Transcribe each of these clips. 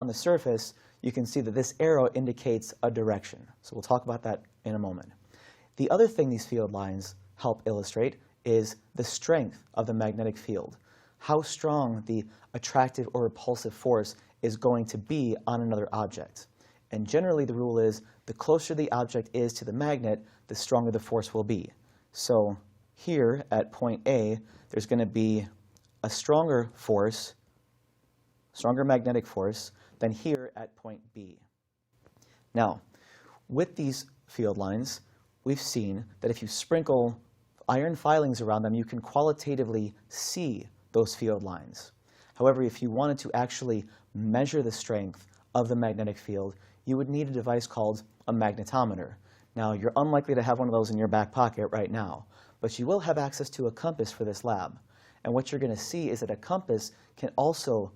on the surface, you can see that this arrow indicates a direction. So we'll talk about that in a moment. The other thing these field lines help illustrate is the strength of the magnetic field, how strong the attractive or repulsive force is going to be on another object. And generally the rule is the closer the object is to the magnet, the stronger the force will be. So here at point A, there's going to be a stronger force, stronger magnetic force, than here at point B. Now, with these field lines, we've seen that if you sprinkle iron filings around them, you can qualitatively see those field lines. However, if you wanted to actually measure the strength of the magnetic field, you would need a device called a magnetometer. Now, you're unlikely to have one of those in your back pocket right now, but you will have access to a compass for this lab. And what you're going to see is that a compass can also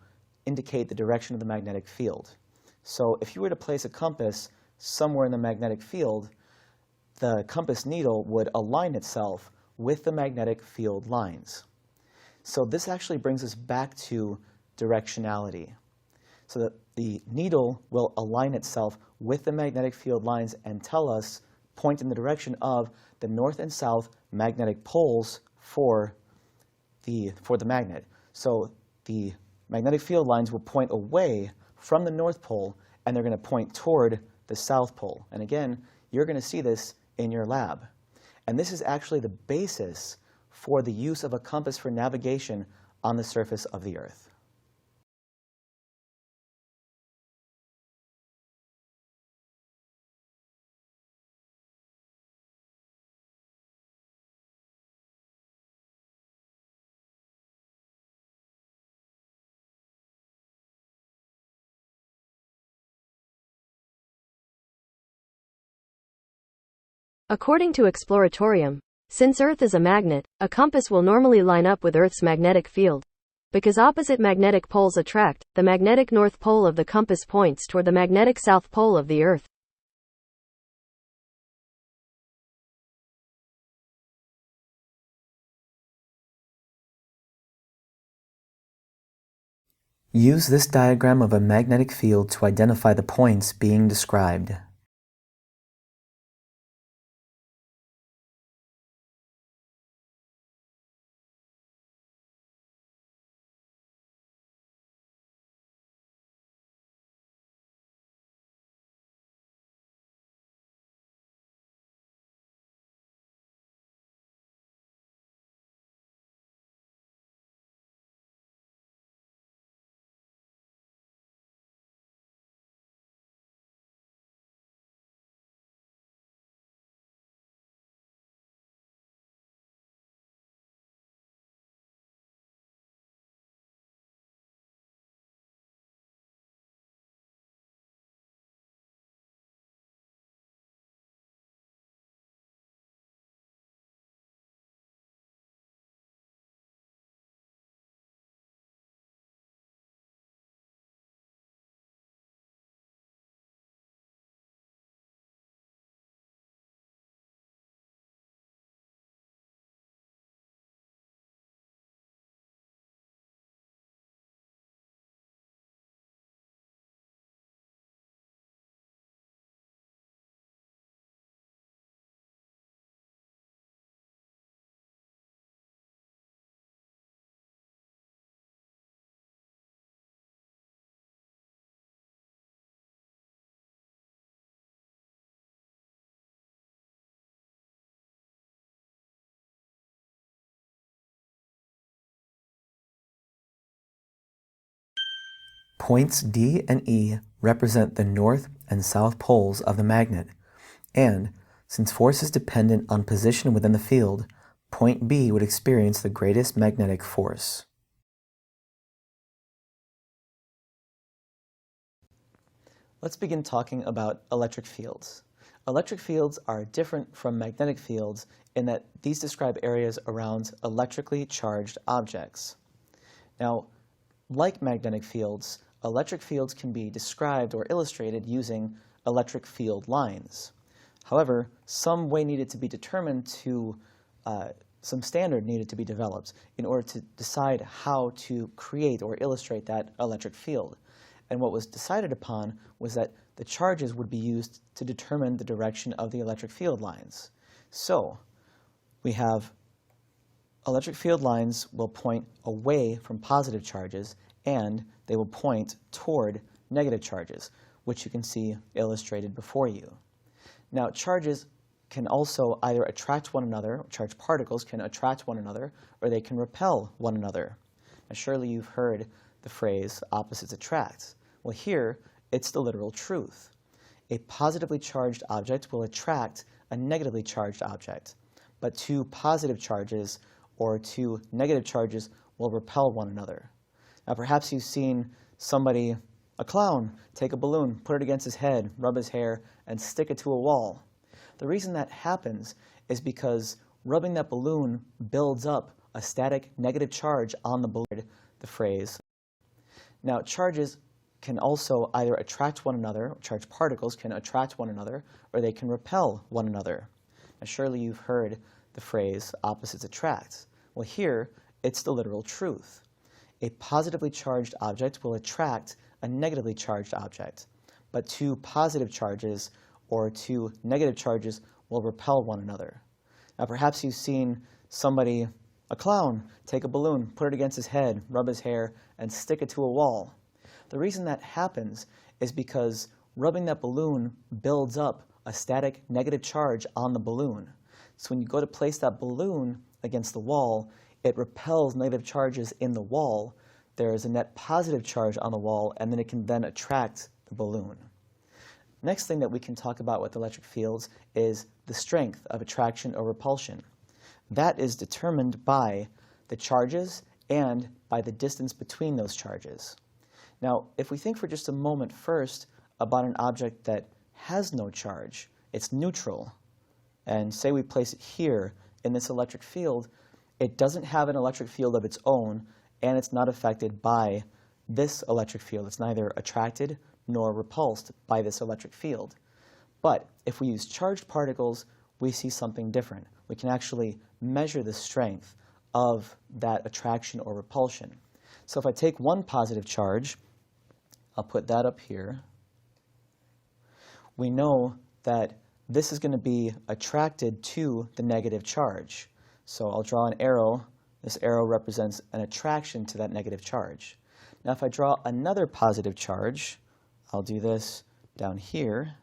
indicate the direction of the magnetic field. So if you were to place a compass somewhere in the magnetic field, the compass needle would align itself with the magnetic field lines. So this actually brings us back to directionality. So that the needle will align itself with the magnetic field lines and tell us, point in the direction of the north and south magnetic poles for the magnet. So the magnetic field lines will point away from the North Pole, and they're going to point toward the South Pole. And again, you're going to see this in your lab. And this is actually the basis for the use of a compass for navigation on the surface of the Earth. According to Exploratorium, since Earth is a magnet, a compass will normally line up with Earth's magnetic field. Because opposite magnetic poles attract, the magnetic north pole of the compass points toward the magnetic south pole of the Earth. Use this diagram of a magnetic field to identify the points being described. Points D and E represent the north and south poles of the magnet, and since force is dependent on position within the field, point B would experience the greatest magnetic force. Let's begin talking about electric fields. Electric fields are different from magnetic fields in that these describe areas around electrically charged objects. Now, like magnetic fields, electric fields can be described or illustrated using electric field lines. However, some way needed to be determined to, some standard needed to be developed in order to decide how to create or illustrate that electric field. And what was decided upon was that the charges would be used to determine the direction of the electric field lines. So we have electric field lines will point away from positive charges, and they will point toward negative charges, which you can see illustrated before you. Now, charges can also either attract one another, charged particles can attract one another, or they can repel one another. Now, surely you've heard the phrase opposites attract. Well, here, it's the literal truth. A positively charged object will attract a negatively charged object, but two positive charges or two negative charges will repel one another. Now, perhaps you've seen somebody, a clown, take a balloon, put it against his head, rub his hair, and stick it to a wall. The reason that happens is because rubbing that balloon builds up a static negative charge on the balloon, the phrase. Now, charges can also either attract one another, charged particles can attract one another, or they can repel one another. Now, surely you've heard the phrase opposites attract. Well, here, it's the literal truth. A positively charged object will attract a negatively charged object, but two positive charges or two negative charges will repel one another. Now, perhaps you've seen somebody, a clown, take a balloon, put it against his head, rub his hair, and stick it to a wall. The reason that happens is because rubbing that balloon builds up a static negative charge on the balloon. So when you go to place that balloon against the wall, it repels negative charges in the wall. There is a net positive charge on the wall, and then it can then attract the balloon. Next thing that we can talk about with electric fields is the strength of attraction or repulsion. That is determined by the charges and by the distance between those charges. Now, if we think for just a moment first about an object that has no charge, it's neutral, and say we place it here in this electric field, it doesn't have an electric field of its own, and it's not affected by this electric field. It's neither attracted nor repulsed by this electric field. But if we use charged particles, we see something different. We can actually measure the strength of that attraction or repulsion. So if I take one positive charge, I'll put that up here, we know that this is going to be attracted to the negative charge. So I'll draw an arrow. This arrow represents an attraction to that negative charge. Now if I draw another positive charge, I'll do this down here,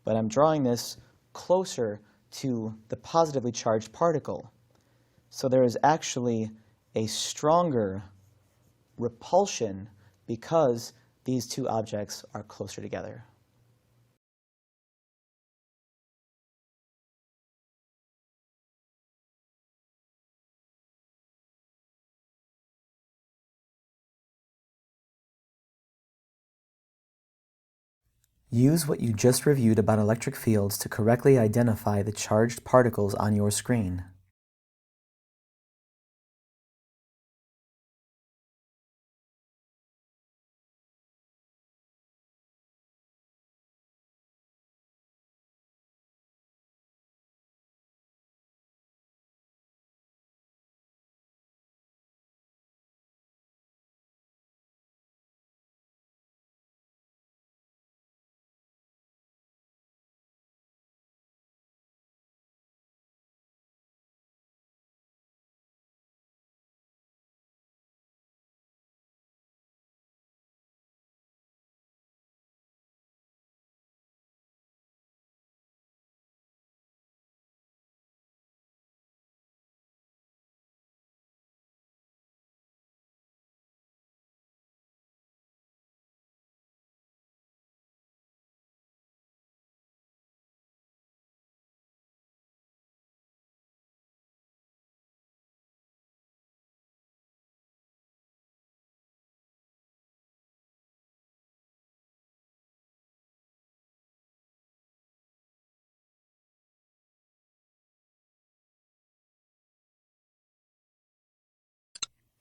but I'm drawing this closer to the positively charged particle. So there is actually a stronger repulsion because these two objects are closer together. Use what you just reviewed about electric fields to correctly identify the charged particles on your screen.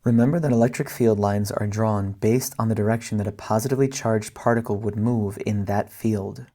Remember that electric field lines are drawn based on the direction that a positively charged particle would move in that field.